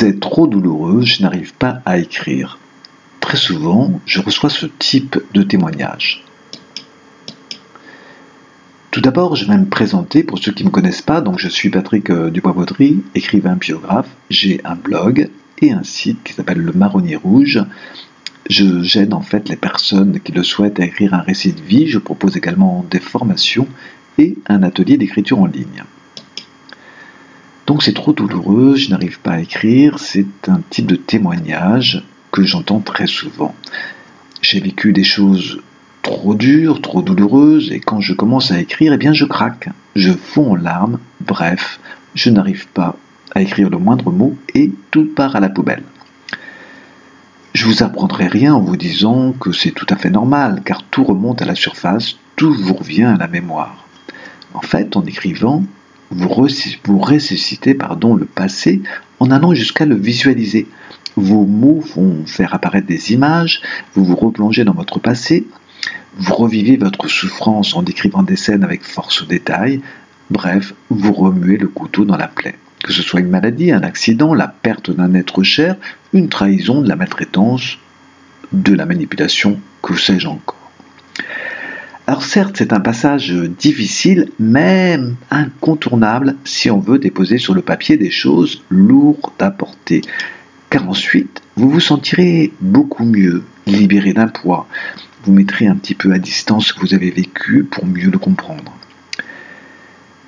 C'est trop douloureux, je n'arrive pas à écrire. Très souvent, je reçois ce type de témoignage. Tout d'abord, je vais me présenter pour ceux qui ne me connaissent pas. Donc, je suis Patrick Dubois-Baudry, écrivain biographe. J'ai un blog et un site qui s'appelle Le Marronnier Rouge. J'aide en fait les personnes qui le souhaitent à écrire un récit de vie. Je propose également des formations et un atelier d'écriture en ligne. Donc c'est trop douloureux, je n'arrive pas à écrire, c'est un type de témoignage que j'entends très souvent. J'ai vécu des choses trop dures, trop douloureuses, et quand je commence à écrire, eh bien je craque, je fonds en larmes, bref, je n'arrive pas à écrire le moindre mot et tout part à la poubelle. Je vous apprendrai rien en vous disant que c'est tout à fait normal, car tout remonte à la surface, tout vous revient à la mémoire. En fait, en écrivant, vous ressuscitez le passé en allant jusqu'à le visualiser. Vos mots vont faire apparaître des images, vous vous replongez dans votre passé, vous revivez votre souffrance en décrivant des scènes avec force au détail, bref, vous remuez le couteau dans la plaie. Que ce soit une maladie, un accident, la perte d'un être cher, une trahison, de la maltraitance, de la manipulation, que sais-je encore. Alors certes, c'est un passage difficile, même incontournable, si on veut déposer sur le papier des choses lourdes à porter. Car ensuite, vous vous sentirez beaucoup mieux, libéré d'un poids. Vous mettrez un petit peu à distance ce que vous avez vécu pour mieux le comprendre.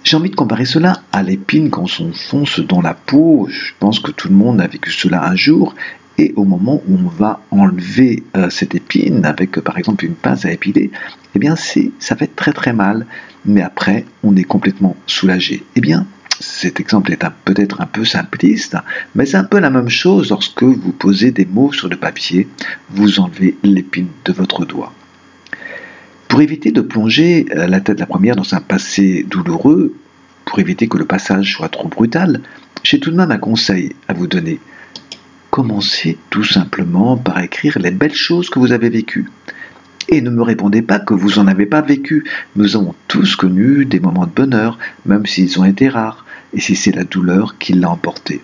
J'ai envie de comparer cela à l'épine quand on s'enfonce dans la peau. Je pense que tout le monde a vécu cela un jour. Et au moment où on va enlever cette épine avec par exemple une pince à épiler, eh bien ça fait très très mal, mais après on est complètement soulagé. Eh bien cet exemple est peut-être un peu simpliste, mais c'est un peu la même chose lorsque vous posez des mots sur le papier, vous enlevez l'épine de votre doigt. Pour éviter de plonger la tête la première dans un passé douloureux, pour éviter que le passage soit trop brutal, j'ai tout de même un conseil à vous donner. Commencez tout simplement par écrire les belles choses que vous avez vécues. Et ne me répondez pas que vous n'en avez pas vécu. Nous avons tous connu des moments de bonheur, même s'ils ont été rares, et si c'est la douleur qui l'a emporté.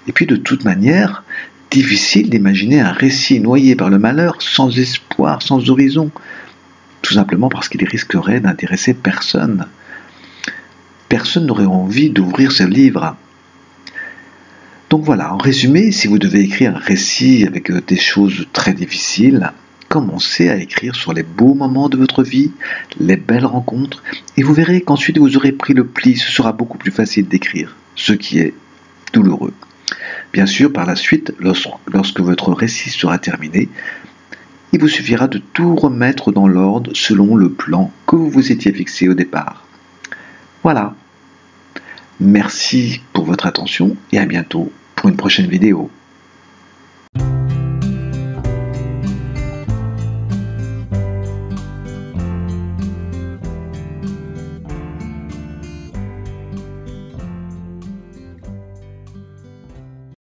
Et puis de toute manière, difficile d'imaginer un récit noyé par le malheur, sans espoir, sans horizon, tout simplement parce qu'il risquerait d'intéresser personne. Personne n'aurait envie d'ouvrir ce livre. Donc voilà, en résumé, si vous devez écrire un récit avec des choses très difficiles, commencez à écrire sur les beaux moments de votre vie, les belles rencontres, et vous verrez qu'ensuite vous aurez pris le pli, ce sera beaucoup plus facile d'écrire, ce qui est douloureux. Bien sûr, par la suite, lorsque votre récit sera terminé, il vous suffira de tout remettre dans l'ordre selon le plan que vous vous étiez fixé au départ. Voilà. Merci pour votre attention et à bientôt pour une prochaine vidéo.